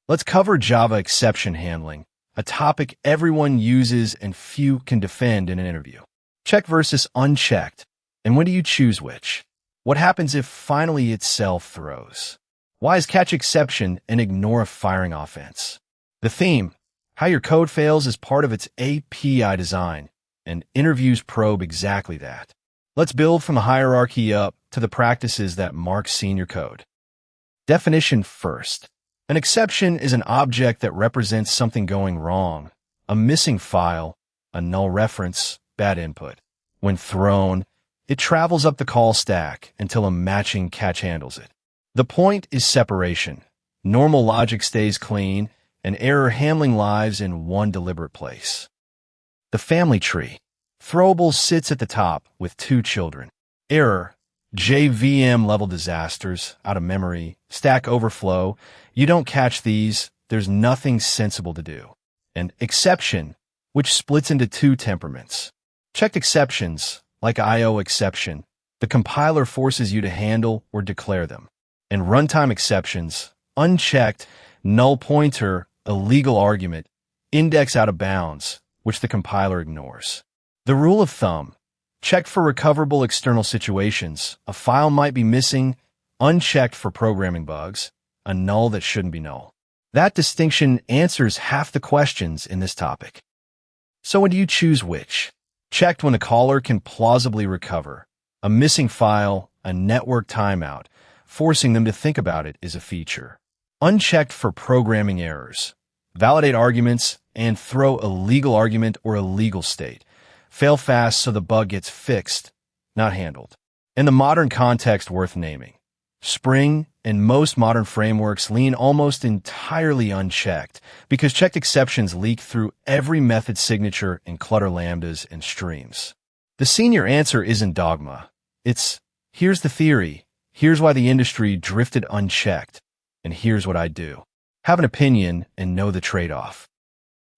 Let's cover Java exception handling, a topic everyone uses and few can defend in an interview. Checked versus unchecked, and when do you choose which? What happens if finally itself throws? Why is catch exception and ignore a firing offense? The theme, how your code fails is part of its API design, and interviews probe exactly that. Let's build from the hierarchy up to the practices that mark senior code. Definition first. An exception is an object that represents something going wrong, a missing file, a null reference, bad input. When thrown, it travels up the call stack until a matching catch handles it. The point is separation. Normal logic stays clean, and error handling lives in one deliberate place. The family tree. Throwable sits at the top with 2 children. Error. JVM level disasters, out of memory, stack overflow. You don't catch these, there's nothing sensible to do. And exception, which splits into 2 temperaments. Checked exceptions, like IO exception, the compiler forces you to handle or declare them. And runtime exceptions, unchecked, null pointer, illegal argument, index out of bounds, which the compiler ignores. The rule of thumb. Checked for recoverable external situations, a file might be missing, unchecked for programming bugs, a null that shouldn't be null. That distinction answers half the questions in this topic. So when do you choose which? Checked when the caller can plausibly recover. A missing file, a network timeout, forcing them to think about it is a feature. Unchecked for programming errors. Validate arguments and throw a legal argument or a legal state. Fail fast so the bug gets fixed, not handled. In the modern context worth naming, Spring and most modern frameworks lean almost entirely unchecked because checked exceptions leak through every method signature in clutter lambdas and streams. The senior answer isn't dogma. It's, here's the theory, here's why the industry drifted unchecked, and here's what I do. Have an opinion and know the trade-off.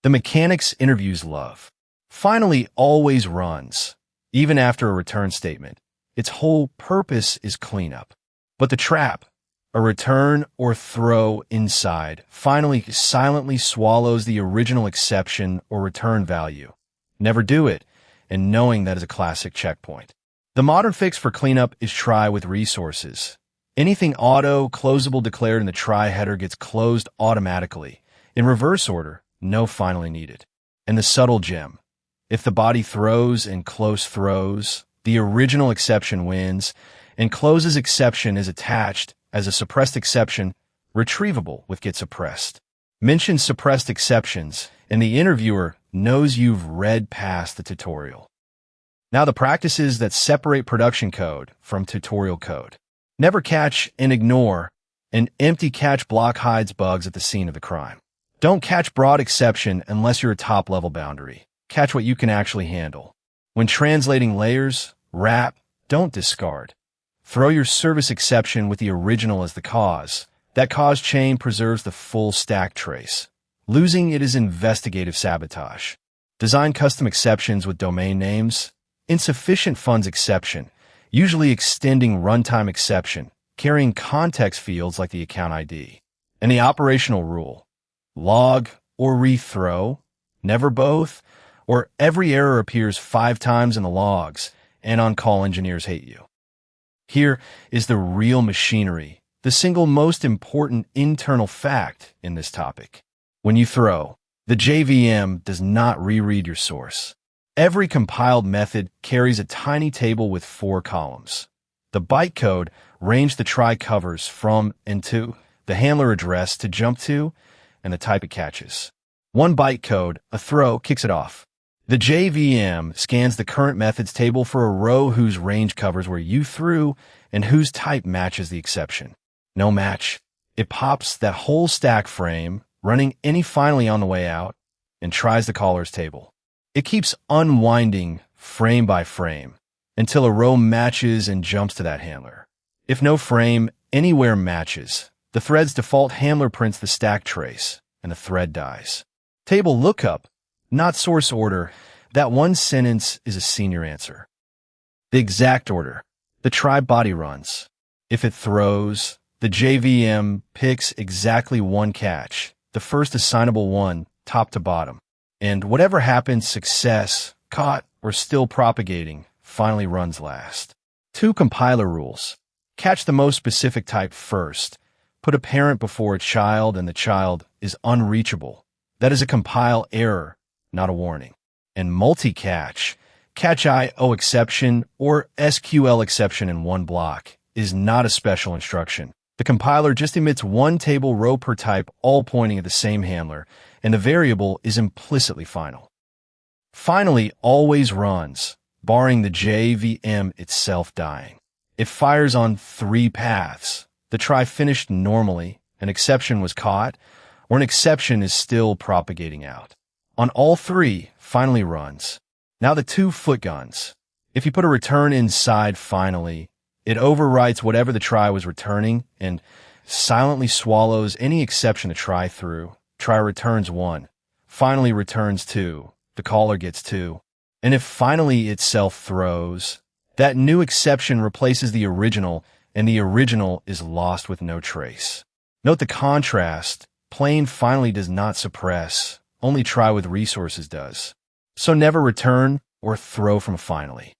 The mechanics interviews love. Finally always runs, even after a return statement. Its whole purpose is cleanup. But the trap, a return or throw inside, finally silently swallows the original exception or return value. Never do it, and knowing that is a classic checkpoint. The modern fix for cleanup is try with resources. Anything auto closable declared in the try header gets closed automatically. In reverse order, no finally needed. And the subtle gem. If the body throws and close throws, the original exception wins, and closes exception is attached as a suppressed exception, retrievable with getSuppressed. Mention suppressed exceptions, and the interviewer knows you've read past the tutorial. Now the practices that separate production code from tutorial code. Never catch and ignore. An empty catch block hides bugs at the scene of the crime. Don't catch broad exception unless you're a top-level boundary. Catch what you can actually handle. When translating layers, wrap, don't discard. Throw your service exception with the original as the cause. That cause chain preserves the full stack trace. Losing it is investigative sabotage. Design custom exceptions with domain names. Insufficient funds exception, usually extending runtime exception, carrying context fields like the account ID. And the operational rule. Log or rethrow, never both, or every error appears 5 times in the logs, and on-call engineers hate you. Here is the real machinery, the single most important internal fact in this topic. When you throw, the JVM does not reread your source. Every compiled method carries a tiny table with 4 columns. The bytecode range the try covers from and to, the handler address to jump to, and the type it catches. 1 bytecode, a throw, kicks it off. The JVM scans the current methods table for a row whose range covers where you threw and whose type matches the exception. No match. It pops that whole stack frame, running any finally on the way out, and tries the caller's table. It keeps unwinding frame by frame until a row matches and jumps to that handler. If no frame anywhere matches, the thread's default handler prints the stack trace, and the thread dies. Table lookup, not source order, that one sentence is a senior answer. The exact order. The try body runs. If it throws, The JVM picks exactly one catch, the first assignable one, top to bottom. And whatever happens, success, caught, or still propagating, finally runs last. 2 compiler rules. Catch the most specific type first. Put a parent before a child and the child is unreachable. That is a compile error, not a warning. And multi-catch, catch IO exception or SQL exception in one block, is not a special instruction. The compiler just emits one table row per type, all pointing at the same handler, and the variable is implicitly final. Finally, always runs, barring the JVM itself dying. It fires on 3 paths. The try finished normally, an exception was caught, or an exception is still propagating out. On all 3, finally runs. Now the 2 footguns. If you put a return inside finally, it overwrites whatever the try was returning and silently swallows any exception the try threw. Try returns 1. Finally returns 2. The caller gets 2. And if finally itself throws, that new exception replaces the original, and the original is lost with no trace. Note the contrast. Plain finally does not suppress. Only try with resources does. So never return or throw from finally.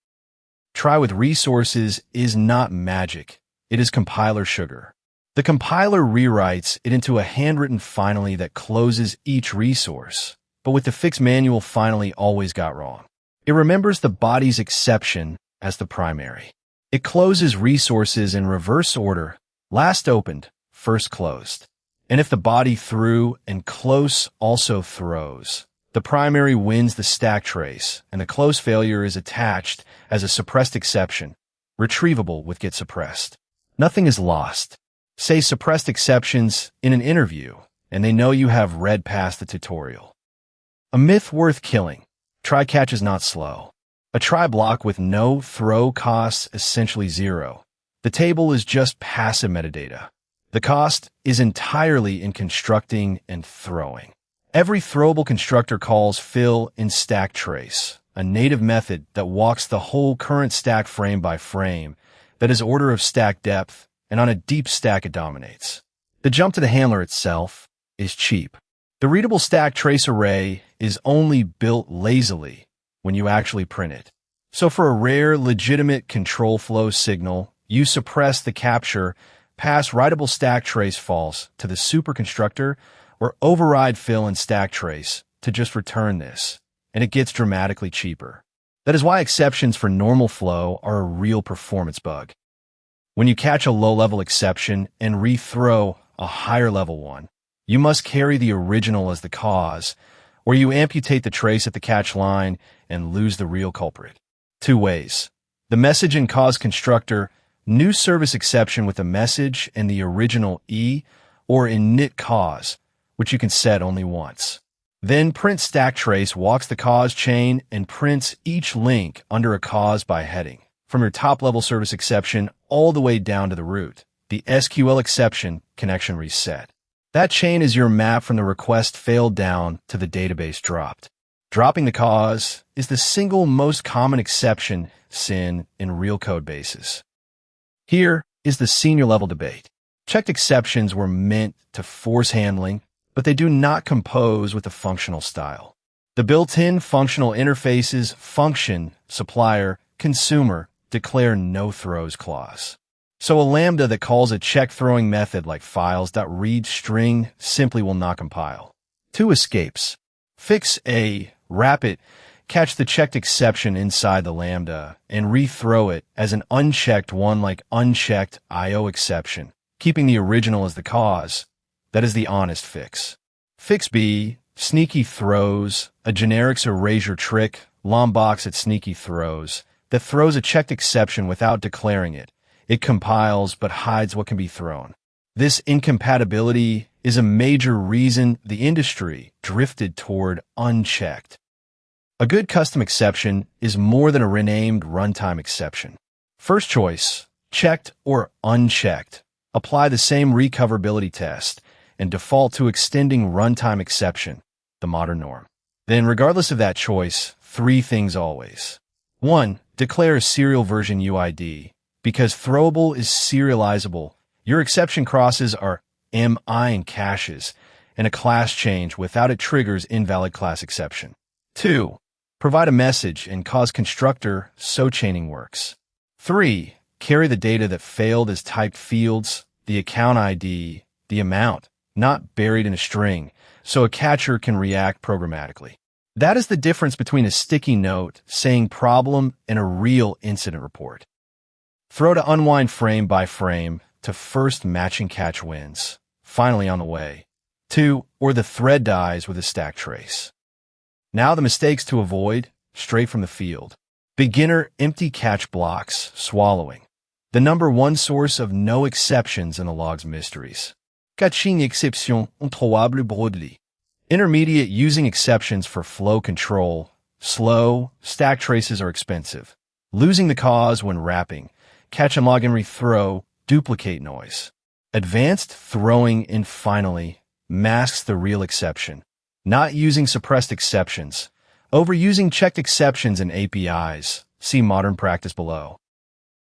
Try with resources is not magic. It is compiler sugar. The compiler rewrites it into a handwritten finally that closes each resource, but with the fixed manual finally always got wrong. It remembers the body's exception as the primary. It closes resources in reverse order, last opened, first closed. And if the body threw and close also throws, the primary wins the stack trace, and the close failure is attached as a suppressed exception, retrievable with getSuppressed. Nothing is lost. Say suppressed exceptions in an interview, and they know you have read past the tutorial. A myth worth killing. Try catch is not slow. A try block with no throw costs essentially 0. The table is just passive metadata. The cost is entirely in constructing and throwing. Every throwable constructor calls fill in stack trace, a native method that walks the whole current stack frame by frame, that is order of stack depth, and on a deep stack it dominates. The jump to the handler itself is cheap. The readable stack trace array is only built lazily when you actually print it. So for a rare, legitimate control flow signal, you suppress the capture, pass writable stack trace false to the superconstructor, or override fill and stack trace to just return this, and it gets dramatically cheaper. That is why exceptions for normal flow are a real performance bug. When you catch a low-level exception and rethrow a higher-level one, you must carry the original as the cause, or you amputate the trace at the catch line and lose the real culprit. 2 ways. The message and cause constructor, new service exception with a message and the original E, or init cause, which you can set only once. Then print stack trace walks the cause chain and prints each link under a cause by heading, from your top-level service exception all the way down to the root, the SQL exception connection reset. That chain is your map from the request failed down to the database dropped. Dropping the cause is the single most common exception sin in real code bases. Here is the senior-level debate. Checked exceptions were meant to force handling, but they do not compose with a functional style. The built-in functional interfaces function, supplier, consumer declare no throws clause. So a lambda that calls a check throwing method like files.readString simply will not compile. 2 escapes. Fix A, wrap it, catch the checked exception inside the lambda, and rethrow it as an unchecked one like unchecked IO exception, keeping the original as the cause. That is the honest fix. Fix B, sneaky throws, a generics erasure trick, lombox at sneaky throws, that throws a checked exception without declaring it. It compiles but hides what can be thrown. This incompatibility is a major reason the industry drifted toward unchecked. A good custom exception is more than a renamed runtime exception. First choice, checked or unchecked. Apply the same recoverability test and default to extending runtime exception, the modern norm. Then, regardless of that choice, 3 things always. 1. Declare a serial version UID, because Throwable is serializable Your exception crosses are MI and caches, and a class change without it triggers invalid class exception. 2. Provide a message and cause constructor so chaining works. 3. Carry the data that failed as typed fields, the account ID, the amount, not buried in a string, so a catcher can react programmatically. That is the difference between a sticky note saying problem and a real incident report. Throw to unwind frame by frame to first matching catch wins. Finally on the way. 2. Or the thread dies with a stack trace. Now the mistakes to avoid, straight from the field. Beginner empty catch blocks, swallowing. The number one source of no exceptions in the log's mysteries. GetSuppressed, Throwable. Intermediate using exceptions for flow control. Slow, stack traces are expensive. Losing the cause when wrapping. Catch and log and rethrow, duplicate noise. Advanced throwing and finally masks the real exception. Not using suppressed exceptions. Overusing checked exceptions and APIs. See modern practice below.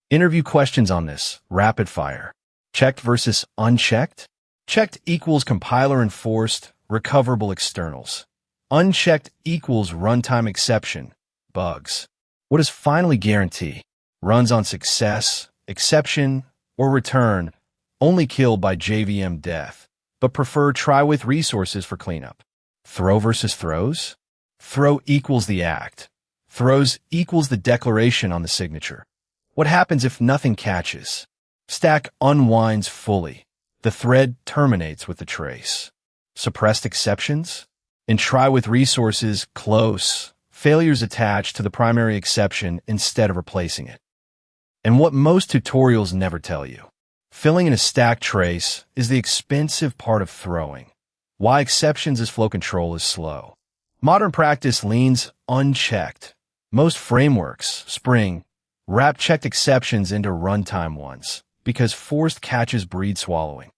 Interview questions on this. Rapid fire. Checked versus unchecked. Checked equals compiler enforced, recoverable externals. Unchecked equals runtime exception, bugs. What does finally guarantee? Runs on success, exception, or return, only killed by JVM death, but prefer try with resources for cleanup. Throw versus throws? Throw equals the act. Throws equals the declaration on the signature. What happens if nothing catches? Stack unwinds fully. The thread terminates with the trace. Suppressed exceptions? In try with resources, close. Failures attached to the primary exception instead of replacing it. And what most tutorials never tell you. Filling in a stack trace is the expensive part of throwing. Why exceptions as flow control is slow. Modern practice leans unchecked. Most frameworks, Spring, wrap checked exceptions into runtime ones because forced catches breed swallowing.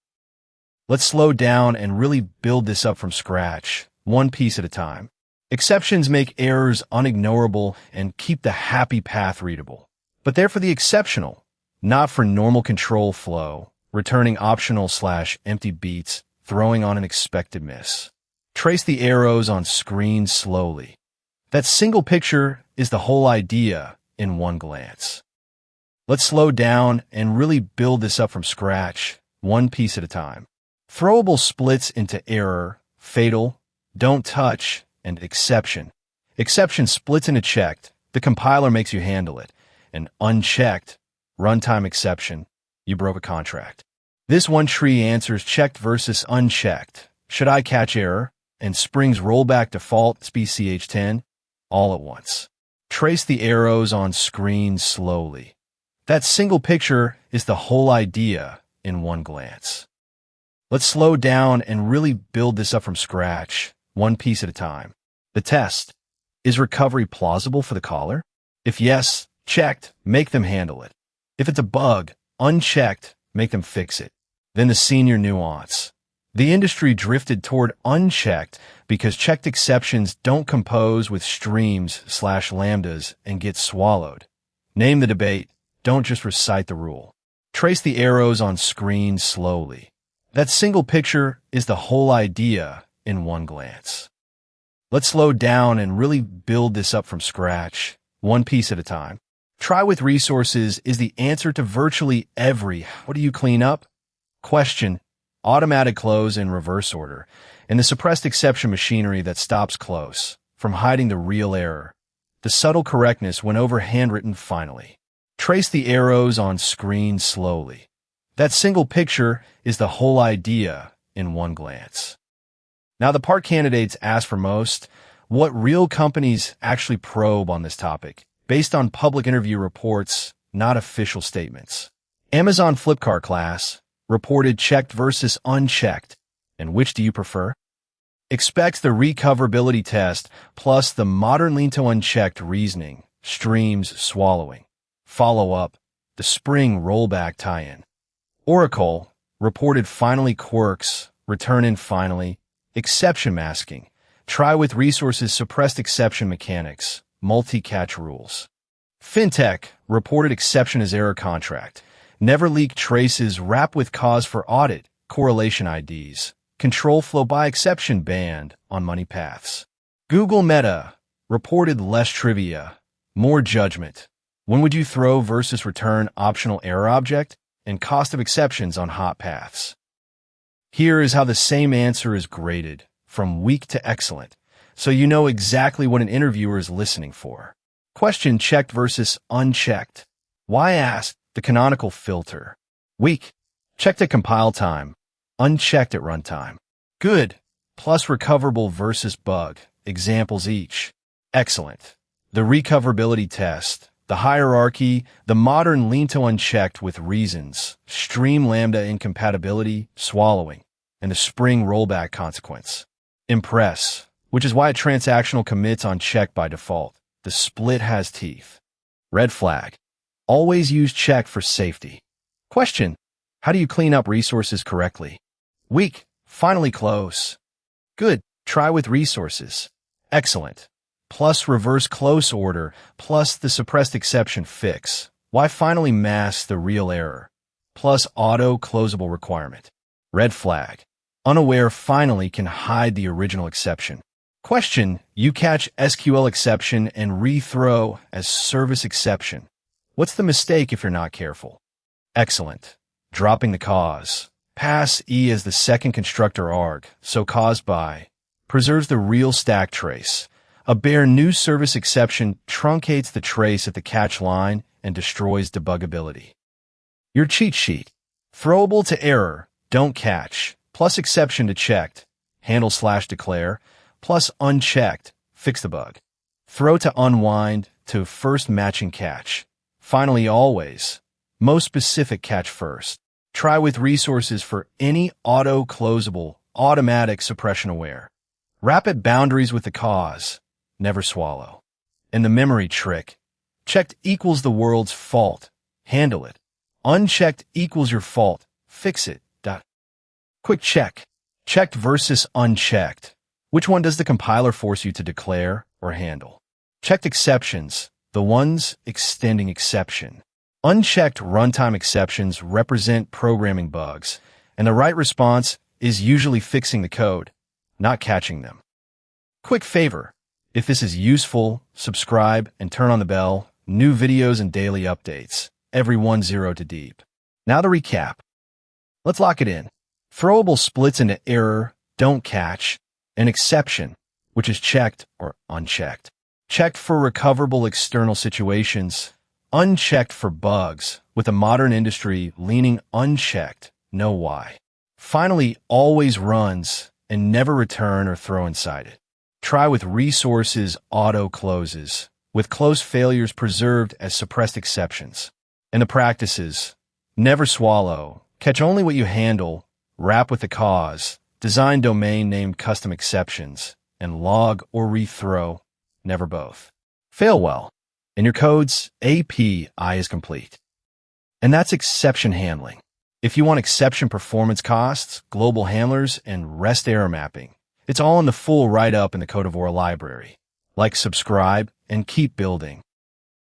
Let's slow down and really build this up from scratch, one piece at a time. Exceptions make errors unignorable and keep the happy path readable. But they're for the exceptional, not for normal control flow, returning optional/empty beats, throwing on an expected miss. Trace the arrows on screen slowly. That single picture is the whole idea in one glance. Let's slow down and really build this up from scratch, one piece at a time. Throwable splits into error, fatal, don't touch, and exception. Exception splits into checked. The compiler makes you handle it. And unchecked, runtime exception, you broke a contract. This one tree answers checked versus unchecked. Should I catch error? And Spring's rollback default SPCH10 all at once. Trace the arrows on screen slowly. That single picture is the whole idea in one glance. Let's slow down and really build this up from scratch, one piece at a time. The test. Is recovery plausible for the caller? If yes, checked, make them handle it. If it's a bug, unchecked, make them fix it. Then the senior nuance. The industry drifted toward unchecked because checked exceptions don't compose with streams/lambdas and get swallowed. Name the debate, don't just recite the rule. Trace the arrows on screen slowly. That single picture is the whole idea in one glance. Let's slow down and really build this up from scratch, one piece at a time. Try with resources is the answer to virtually every "what do you clean up?" question, automatic close in reverse order, and the suppressed exception machinery that stops close from hiding the real error. The subtle correctness when over handwritten finally. Trace the arrows on screen slowly. That single picture is the whole idea in one glance. Now the part candidates ask for most, what real companies actually probe on this topic, based on public interview reports, not official statements. Amazon Flipkart class reported checked versus unchecked, and which do you prefer? Expect the recoverability test plus the modern lean to unchecked reasoning, streams swallowing. Follow up, the Spring rollback tie-in. Oracle reported finally quirks, return in finally, exception masking, try with resources suppressed exception mechanics, multi-catch rules. Fintech reported exception as error contract, Never leak traces. Wrap with cause for audit. Correlation IDs. Control flow by exception banned on money paths. Google Meta reported less trivia, more judgment. When would you throw versus return optional error object and cost of exceptions on hot paths? Here is how the same answer is graded, from weak to excellent, so you know exactly what an interviewer is listening for. Question: checked versus unchecked. Why asked? The canonical filter. Weak. Checked at compile time. Unchecked at runtime. Good. Plus recoverable versus bug. Examples each. Excellent. The recoverability test. The hierarchy. The modern lean to unchecked with reasons. Stream lambda incompatibility. Swallowing. And the spring rollback consequence. Impress, which is why a transactional commits on check by default. The split has teeth. Red flag. Always use check for safety. Question: how do you clean up resources correctly? Weak. Finally close. Good. Try with resources. Excellent. Plus reverse close order, plus the suppressed exception fix. Why finally mask the real error? Plus auto closable requirement. Red flag. Unaware finally can hide the original exception. Question: you catch SQL exception and rethrow as service exception. What's the mistake if you're not careful? Excellent. Dropping the cause. Pass E as the second constructor arg, so caused by. Preserves the real stack trace. A bare new service exception truncates the trace at the catch line and destroys debuggability. Your cheat sheet. Throwable to error, don't catch, plus exception to checked, handle/declare, plus unchecked, fix the bug. Throw to unwind to first matching catch. Finally always, most specific catch first. Try with resources for any auto-closable, automatic suppression aware. Wrap at boundaries with the cause. Never swallow. And the memory trick. Checked equals the world's fault. Handle it. Unchecked equals your fault. Fix it. Quick check. Checked versus unchecked. Which one does the compiler force you to declare or handle? Checked exceptions. The ones extending exception. Unchecked runtime exceptions represent programming bugs, and the right response is usually fixing the code, not catching them. Quick favor. If this is useful, subscribe and turn on the bell. New videos and daily updates. Every 0 to deep. Now the recap. Let's lock it in. Throwable splits into error, don't catch, and exception, which is checked or unchecked. Checked for recoverable external situations, unchecked for bugs, with a modern industry leaning unchecked. Know why. Finally, always runs and never return or throw inside it. Try with resources auto closes, with close failures preserved as suppressed exceptions. And the practices: never swallow, catch only what you handle, wrap with the cause, design domain name custom exceptions, and log or rethrow, never both. Fail well, and your code's API is complete. And that's exception handling. If you want exception performance costs, global handlers, and REST error mapping, it's all in the full write-up in the Code of War library. Like, subscribe, and keep building.